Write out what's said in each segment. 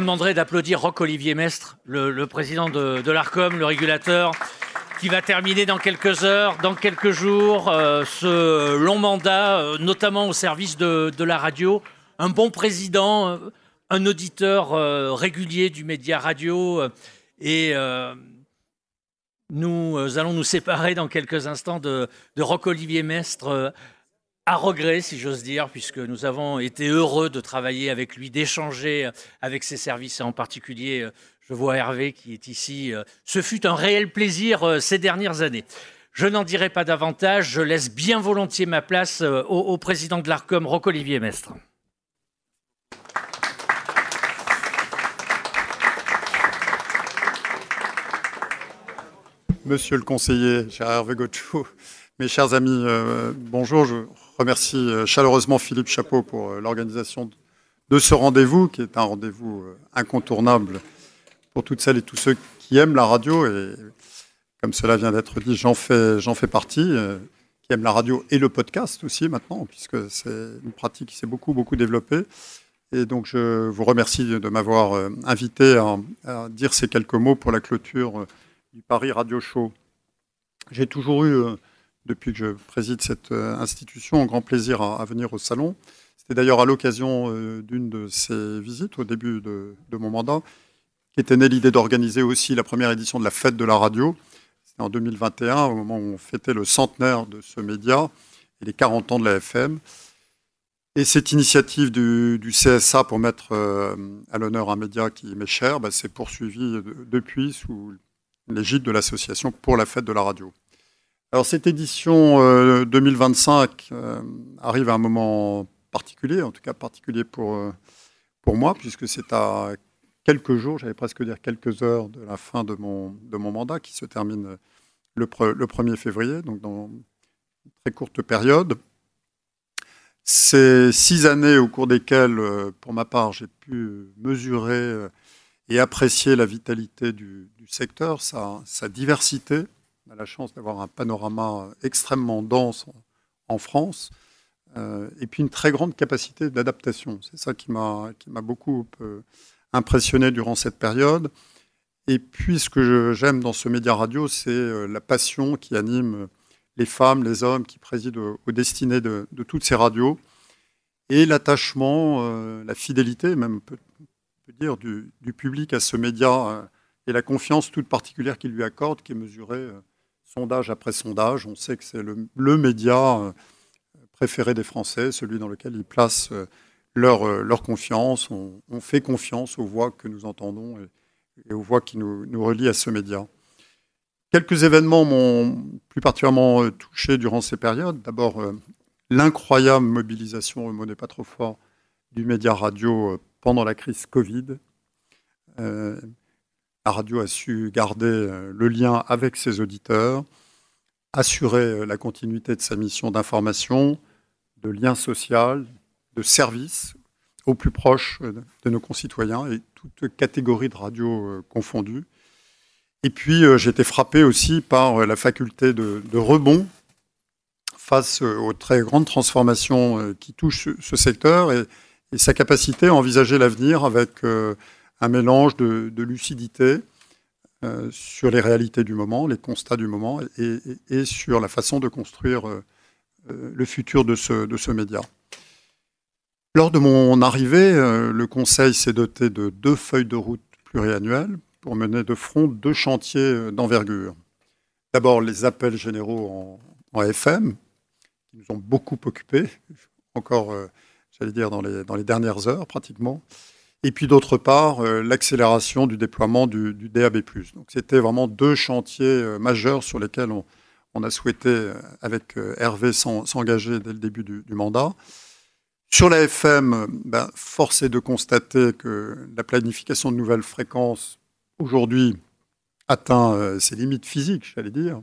demanderai d'applaudir Roch-Olivier Mestre, le président de l'Arcom, le régulateur, qui va terminer dans quelques heures, dans quelques jours, ce long mandat, notamment au service de la radio. Un bon président, un auditeur régulier du média radio. Et nous allons nous séparer dans quelques instants de Roch-Olivier Mestre, à regret, si j'ose dire, puisque nous avons été heureux de travailler avec lui, d'échanger avec ses services, et en particulier, je vois Hervé qui est ici. Ce fut un réel plaisir ces dernières années. Je n'en dirai pas davantage, je laisse bien volontiers ma place au président de l'Arcom, Roch-Olivier Mestre. Monsieur le conseiller, cher Hervé Gotchou, mes chers amis, bonjour. Je remercie chaleureusement Philippe Chapeau pour l'organisation de ce rendez-vous, qui est un rendez-vous incontournable pour toutes celles et tous ceux qui aiment la radio. Et comme cela vient d'être dit, j'en fais partie, qui aiment la radio et le podcast aussi maintenant, puisque c'est une pratique qui s'est beaucoup développée. Et donc, je vous remercie de m'avoir invité à dire ces quelques mots pour la clôture du Paris Radio Show. J'ai toujours eu, depuis que je préside cette institution, un grand plaisir à venir au salon. C'était d'ailleurs à l'occasion d'une de ces visites, au début de mon mandat, qu'était née l'idée d'organiser aussi la première édition de la Fête de la radio. C'était en 2021, au moment où on fêtait le centenaire de ce média et les 40 ans de la FM. Et cette initiative du CSA pour mettre à l'honneur un média qui m'est cher, s'est poursuivie depuis sous l'égide de l'association pour la Fête de la radio. Alors cette édition 2025 arrive à un moment particulier, en tout cas particulier pour moi, puisque c'est à quelques jours, j'allais presque dire quelques heures de la fin de mon mandat, qui se termine le 1er février, donc dans une très courte période. C'est 6 années au cours desquelles, pour ma part, j'ai pu mesurer et apprécier la vitalité du secteur, sa diversité. On a la chance d'avoir un panorama extrêmement dense en France, et puis une très grande capacité d'adaptation. C'est ça qui m'a beaucoup impressionné durant cette période. Et puis ce que j'aime dans ce média radio, c'est la passion qui anime les femmes, les hommes qui président aux destinées de toutes ces radios, et l'attachement, la fidélité, même peut dire, du public à ce média, et la confiance toute particulière qu'il lui accorde, qui est mesurée sondage après sondage. On sait que c'est le média préféré des Français, celui dans lequel ils placent leur confiance. On fait confiance aux voix que nous entendons et aux voix qui nous relient à ce média. Quelques événements m'ont plus particulièrement touché durant ces périodes. D'abord, l'incroyable mobilisation, le mot n'est pas trop fort, du média radio pendant la crise Covid. La radio a su garder le lien avec ses auditeurs, assurer la continuité de sa mission d'information, de lien social, de service au plus proche de nos concitoyens, et toutes catégories de radio confondues. Et puis, j'ai été frappé aussi par la faculté de rebond face aux très grandes transformations qui touchent ce secteur, et sa capacité à envisager l'avenir avec un mélange de lucidité sur les réalités du moment, les constats du moment, et sur la façon de construire le futur de ce média. Lors de mon arrivée, le Conseil s'est doté de 2 feuilles de route pluriannuelles pour mener de front 2 chantiers d'envergure. D'abord, les appels généraux en FM, qui nous ont beaucoup occupés, encore, j'allais dire, dans les dernières heures pratiquement. Et puis d'autre part, l'accélération du déploiement du DAB+. Donc c'était vraiment 2 chantiers majeurs sur lesquels on a souhaité, avec Hervé, s'engager dès le début du mandat. Sur la FM, force est de constater que la planification de nouvelles fréquences, aujourd'hui, atteint ses limites physiques, j'allais dire.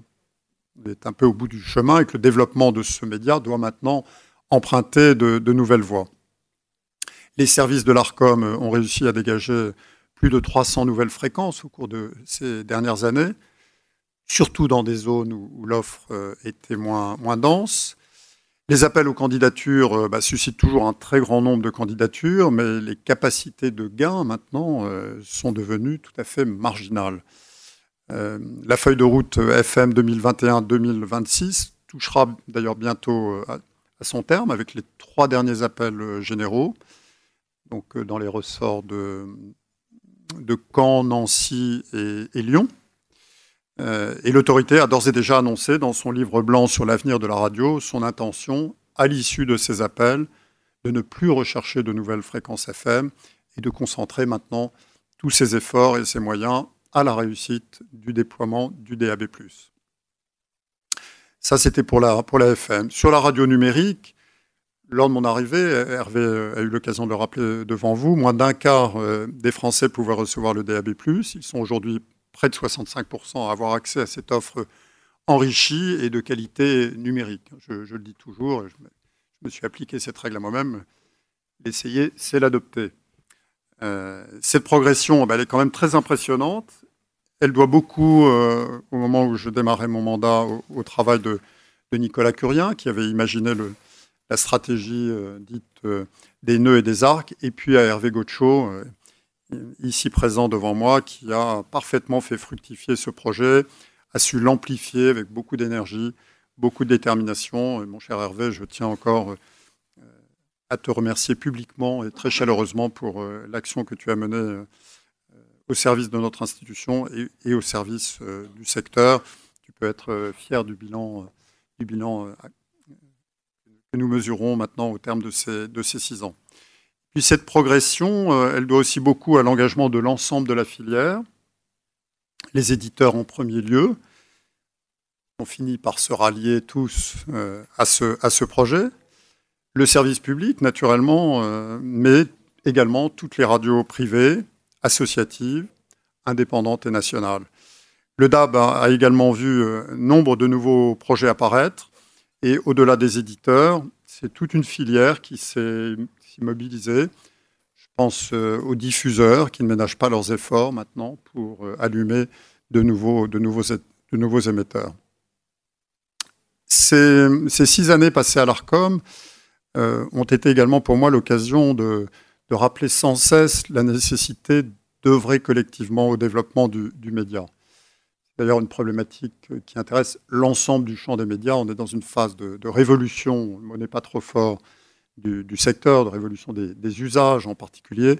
On est un peu au bout du chemin, et que le développement de ce média doit maintenant emprunter de nouvelles voies. Les services de l'Arcom ont réussi à dégager plus de 300 nouvelles fréquences au cours de ces dernières années, surtout dans des zones où l'offre était moins dense. Les appels aux candidatures suscitent toujours un très grand nombre de candidatures, mais les capacités de gain maintenant sont devenues tout à fait marginales. La feuille de route FM 2021-2026 touchera d'ailleurs bientôt à son terme avec les 3 derniers appels généraux, donc dans les ressorts de Caen, Nancy et Lyon. Et l'autorité a d'ores et déjà annoncé dans son livre blanc sur l'avenir de la radio son intention, à l'issue de ces appels, de ne plus rechercher de nouvelles fréquences FM et de concentrer maintenant tous ses efforts et ses moyens à la réussite du déploiement du DAB+. Ça, c'était pour la FM. Sur la radio numérique, lors de mon arrivée, Hervé a eu l'occasion de le rappeler devant vous, moins d'un quart des Français pouvaient recevoir le DAB+. Ils sont aujourd'hui près de 65% à avoir accès à cette offre enrichie et de qualité numérique. Je le dis toujours, je me suis appliqué cette règle à moi-même. L'essayer, c'est l'adopter. Cette progression, elle est quand même très impressionnante. Elle doit beaucoup, au moment où je démarrais mon mandat, au travail de Nicolas Curien, qui avait imaginé la stratégie dite des nœuds et des arcs, et puis à Hervé Gaucho, ici présent devant moi, qui a parfaitement fait fructifier ce projet, a su l'amplifier avec beaucoup d'énergie, beaucoup de détermination. Et mon cher Hervé, je tiens encore à te remercier publiquement et très chaleureusement pour l'action que tu as menée au service de notre institution et au service du secteur. Tu peux être fier du bilan que nous mesurons maintenant au terme de ces 6 ans. Puis cette progression, elle doit aussi beaucoup à l'engagement de l'ensemble de la filière, les éditeurs en premier lieu, ont fini par se rallier tous à ce projet, le service public naturellement, mais également toutes les radios privées, associatives, indépendantes et nationales. Le DAB a également vu nombre de nouveaux projets apparaître, et au-delà des éditeurs, c'est toute une filière qui s'est mobilisée. Je pense aux diffuseurs qui ne ménagent pas leurs efforts maintenant pour allumer de nouveaux émetteurs. Ces 6 années passées à l'ARCOM ont été également pour moi l'occasion de rappeler sans cesse la nécessité d'œuvrer collectivement au développement du média. C'est d'ailleurs une problématique qui intéresse l'ensemble du champ des médias. On est dans une phase de révolution, le mot n'est pas trop fort, du secteur, de révolution des usages en particulier.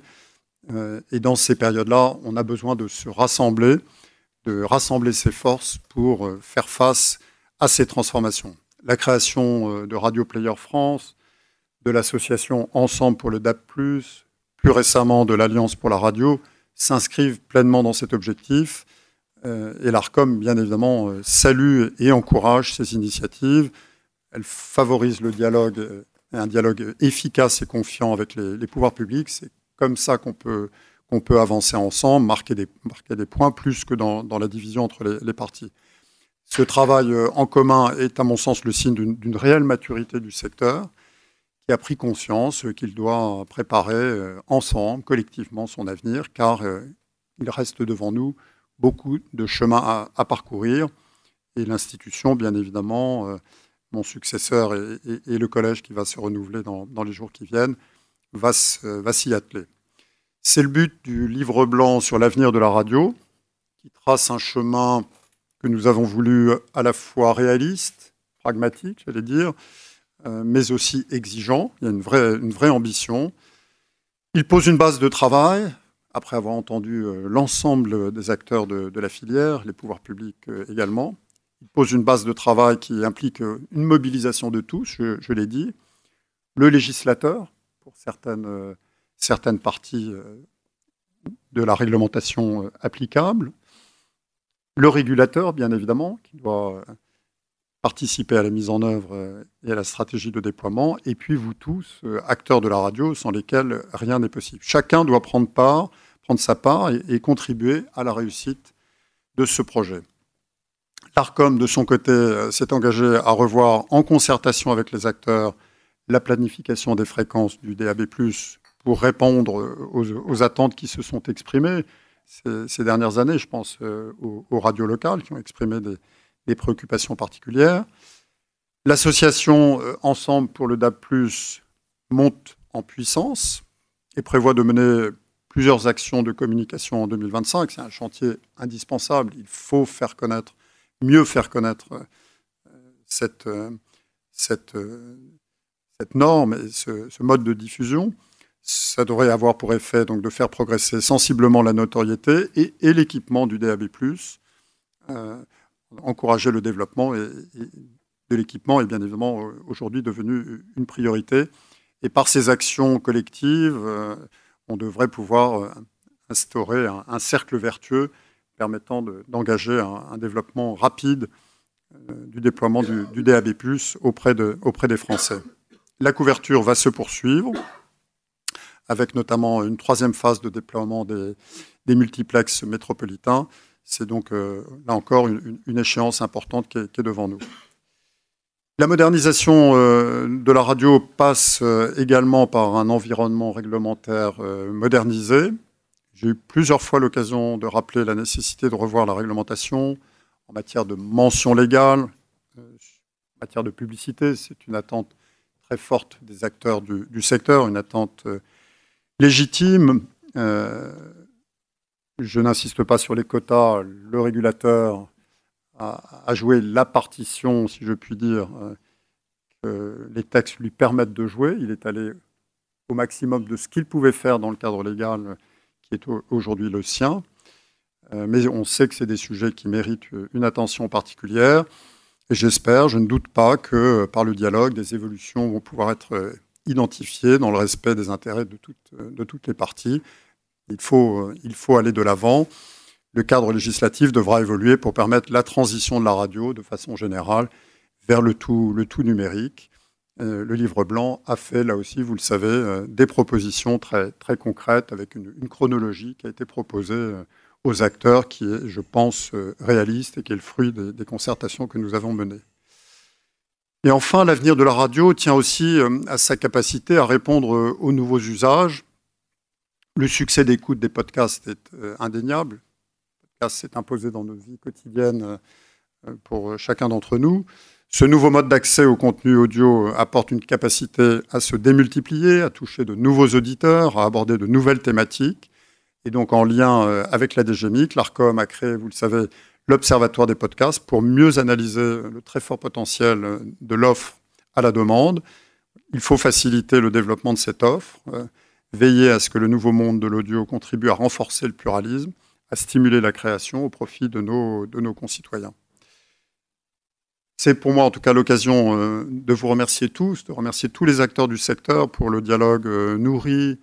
Et dans ces périodes-là, on a besoin de se rassembler, de rassembler ses forces pour faire face à ces transformations. La création de Radio Player France, de l'association Ensemble pour le DAB+, plus récemment de l'Alliance pour la radio, s'inscrivent pleinement dans cet objectif. Et l'ARCOM, bien évidemment, salue et encourage ces initiatives. Elle favorise le dialogue, un dialogue efficace et confiant avec les pouvoirs publics. C'est comme ça qu'on peut avancer ensemble, marquer des points, plus que dans la division entre les partis. Ce travail en commun est, à mon sens, le signe d'une réelle maturité du secteur, qui a pris conscience qu'il doit préparer ensemble, collectivement, son avenir, car il reste devant nous beaucoup de chemin à parcourir. Et l'institution, bien évidemment, mon successeur et le collège qui va se renouveler dans les jours qui viennent, va s'y atteler. C'est le but du livre blanc sur l'avenir de la radio, qui trace un chemin que nous avons voulu à la fois réaliste, pragmatique, j'allais dire, mais aussi exigeant. Il y a une vraie ambition. Il pose une base de travail, après avoir entendu l'ensemble des acteurs de la filière, les pouvoirs publics également. Il pose une base de travail qui implique une mobilisation de tous, je l'ai dit, le législateur, pour certaines parties de la réglementation applicable, le régulateur, bien évidemment, qui doit participer à la mise en œuvre et à la stratégie de déploiement, et puis vous tous, acteurs de la radio, sans lesquels rien n'est possible. Chacun doit prendre sa part et contribuer à la réussite de ce projet. L'ARCOM, de son côté, s'est engagé à revoir, en concertation avec les acteurs, la planification des fréquences du DAB+, pour répondre aux attentes qui se sont exprimées ces dernières années. Je pense aux radios locales qui ont exprimé des préoccupations particulières. L'association Ensemble pour le DAB+, monte en puissance et prévoit de mener plusieurs actions de communication en 2025. C'est un chantier indispensable. Il faut mieux faire connaître cette norme et ce mode de diffusion. Ça devrait avoir pour effet donc, de faire progresser sensiblement la notoriété et l'équipement du DAB+, encourager le développement de l'équipement est bien évidemment aujourd'hui devenu une priorité. Et par ces actions collectives, on devrait pouvoir instaurer un cercle vertueux permettant d'engager un développement rapide du déploiement du DAB+, auprès des Français. La couverture va se poursuivre, avec notamment une troisième phase de déploiement des multiplexes métropolitains. C'est donc, là encore, une échéance importante qui est devant nous. La modernisation de la radio passe également par un environnement réglementaire modernisé. J'ai eu plusieurs fois l'occasion de rappeler la nécessité de revoir la réglementation en matière de mention légale, en matière de publicité. C'est une attente très forte des acteurs du secteur, une attente légitime. Je n'insiste pas sur les quotas. Le régulateur a joué la partition, si je puis dire, que les textes lui permettent de jouer. Il est allé au maximum de ce qu'il pouvait faire dans le cadre légal qui est aujourd'hui le sien. Mais on sait que c'est des sujets qui méritent une attention particulière. Et j'espère, je ne doute pas que par le dialogue, des évolutions vont pouvoir être identifiées dans le respect des intérêts de toutes les parties. Il faut aller de l'avant. Le cadre législatif devra évoluer pour permettre la transition de la radio de façon générale vers le tout numérique. Le livre blanc a fait, là aussi, vous le savez, des propositions très, très concrètes avec une chronologie qui a été proposée aux acteurs qui est, je pense, réaliste et qui est le fruit des concertations que nous avons menées. Et enfin, l'avenir de la radio tient aussi à sa capacité à répondre aux nouveaux usages. Le succès d'écoute des podcasts est indéniable. Le podcast s'est imposé dans nos vies quotidiennes pour chacun d'entre nous. Ce nouveau mode d'accès au contenu audio apporte une capacité à se démultiplier, à toucher de nouveaux auditeurs, à aborder de nouvelles thématiques. Et donc, en lien avec la DGMIC, l'ARCOM a créé, vous le savez, l'Observatoire des podcasts pour mieux analyser le très fort potentiel de l'offre à la demande. Il faut faciliter le développement de cette offre, veiller à ce que le nouveau monde de l'audio contribue à renforcer le pluralisme, à stimuler la création au profit de nos concitoyens. C'est pour moi en tout cas l'occasion de vous remercier tous, de remercier tous les acteurs du secteur pour le dialogue nourri,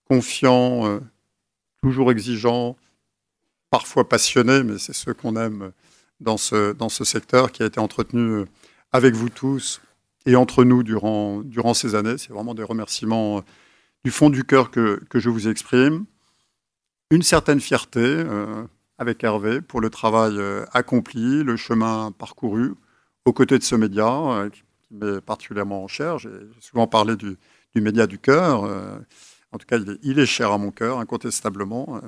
confiant, toujours exigeant, parfois passionné, mais c'est ce qu'on aime dans ce secteur qui a été entretenu avec vous tous et entre nous durant ces années. C'est vraiment des remerciements du fond du cœur que je vous exprime. Une certaine fierté avec Hervé pour le travail accompli, le chemin parcouru aux côtés de ce média qui m'est particulièrement cher. J'ai souvent parlé du média du cœur. En tout cas, il est cher à mon cœur, incontestablement.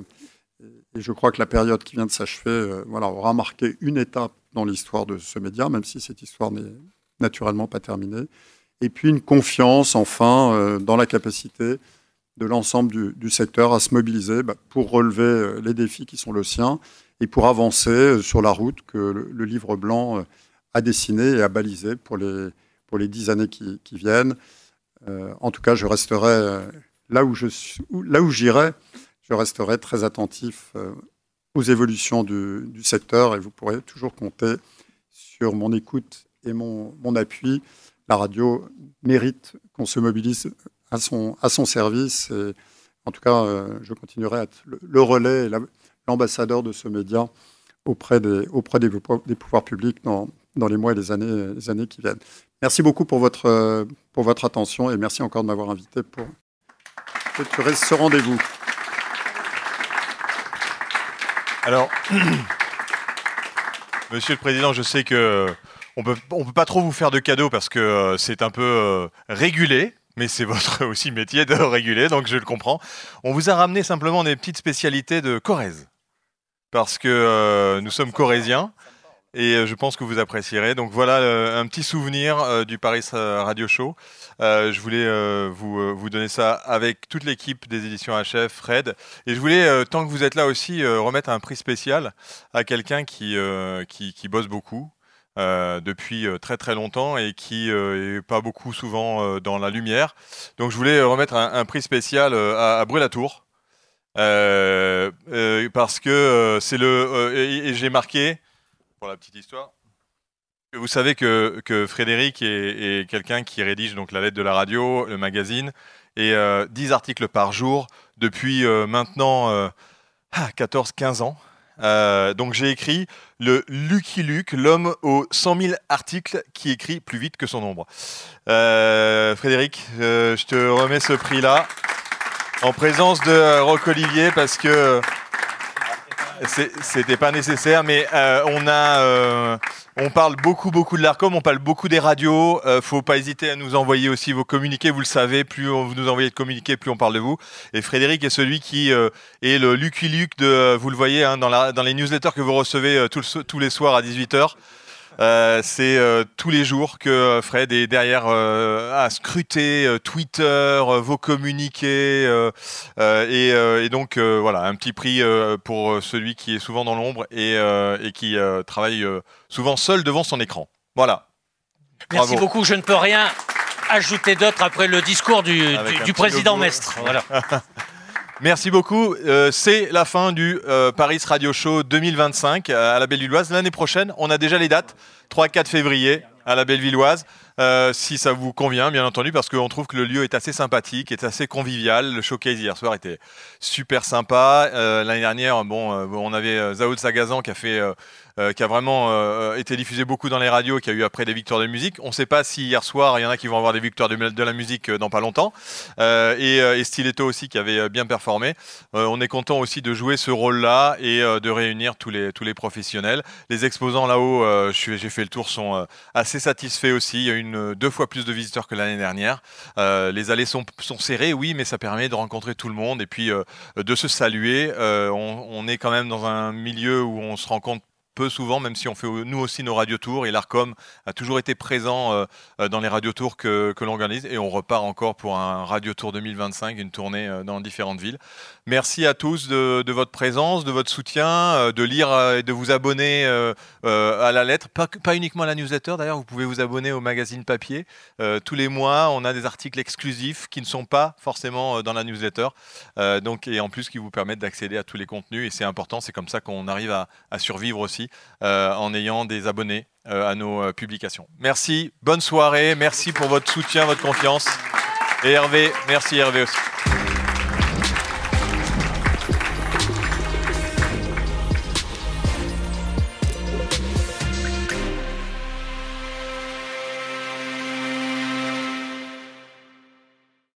Et je crois que la période qui vient de s'achever aura marqué une étape dans l'histoire de ce média, même si cette histoire n'est naturellement pas terminée. Et puis une confiance, enfin, dans la capacité de l'ensemble du secteur à se mobiliser pour relever les défis qui sont le sien et pour avancer sur la route que le livre blanc a dessinée et a balisée pour les 10 années qui viennent. En tout cas, je resterai là où j'irai, je resterai très attentif aux évolutions du secteur et vous pourrez toujours compter sur mon écoute et mon appui. La radio mérite qu'on se mobilise à son service. Et en tout cas, je continuerai à être le relais et l'ambassadeur de ce média auprès des pouvoirs publics dans les mois et les années qui viennent. Merci beaucoup pour votre attention et merci encore de m'avoir invité pour ce rendez-vous. Alors, Monsieur le Président, je sais que on peut pas trop vous faire de cadeaux parce que c'est un peu régulé, mais c'est votre aussi métier de réguler, donc je le comprends. On vous a ramené simplement des petites spécialités de Corrèze, parce que nous sommes corréziens Et je pense que vous apprécierez. Donc voilà un petit souvenir du Paris Radio Show. Je voulais vous donner ça avec toute l'équipe des éditions HF, Fred. Et je voulais, tant que vous êtes là aussi, remettre un prix spécial à quelqu'un qui bosse beaucoup depuis très très longtemps et qui est pas beaucoup souvent dans la lumière. Donc je voulais remettre un prix spécial à Brûlatour. Parce que c'est et j'ai marqué, pour la petite histoire, vous savez que Frédéric est quelqu'un qui rédige donc la lettre de la radio, le magazine, et 10 articles par jour depuis maintenant 14-15 ans. Donc j'ai écrit le Lucky Luke, l'homme aux 100 000 articles qui écrit plus vite que son ombre. Frédéric, je te remets ce prix-là en présence de Roch Olivier parce que c'était pas nécessaire, mais on parle beaucoup de l'ARCOM, on parle beaucoup des radios. Faut pas hésiter à nous envoyer aussi vos communiqués. Vous le savez, plus vous nous envoyez de communiqués, plus on parle de vous. Et Frédéric est celui qui est le Lucky Luke de, vous le voyez hein, dans les newsletters que vous recevez tous les soirs à 18h. C'est tous les jours que Fred est derrière à scruter Twitter, vos communiqués et donc voilà un petit prix pour celui qui est souvent dans l'ombre et qui travaille souvent seul devant son écran. Voilà. Merci Bravo. beaucoup. Je ne peux rien ajouter d'autre après le discours du président Mestre. Voilà. Merci beaucoup. C'est la fin du Paris Radio Show 2025 à la Bellevilloise. L'année prochaine, on a déjà les dates, 3-4 février à la Bellevilloise. Si ça vous convient, bien entendu, parce qu'on trouve que le lieu est assez sympathique, est assez convivial. Le showcase hier soir était super sympa. L'année dernière, on avait Zao de Sagazan qui a vraiment été diffusé beaucoup dans les radios, qui a eu après des victoires de musique. On ne sait pas si hier soir, il y en a qui vont avoir des victoires de la musique dans pas longtemps. Et Stiletto aussi, qui avait bien performé. On est content aussi de jouer ce rôle-là et de réunir tous les professionnels. Les exposants là-haut, j'ai fait le tour, sont assez satisfaits aussi. Il y a eu 2 fois plus de visiteurs que l'année dernière. Les allées sont serrées, oui, mais ça permet de rencontrer tout le monde et puis de se saluer. On est quand même dans un milieu où on se rencontre peu souvent, même si on fait nous aussi nos radiotours, et l'ARCOM a toujours été présent dans les radiotours que l'on organise, et on repart encore pour un radiotour 2025, une tournée dans différentes villes. Merci à tous de votre présence, de votre soutien, de lire et de vous abonner à la lettre, pas uniquement à la newsletter d'ailleurs, vous pouvez vous abonner au magazine papier. Tous les mois, on a des articles exclusifs qui ne sont pas forcément dans la newsletter, et en plus qui vous permettent d'accéder à tous les contenus, et c'est important, c'est comme ça qu'on arrive à survivre aussi en ayant des abonnés à nos publications. Merci, bonne soirée, merci pour votre soutien, votre confiance. Et Hervé, merci Hervé aussi.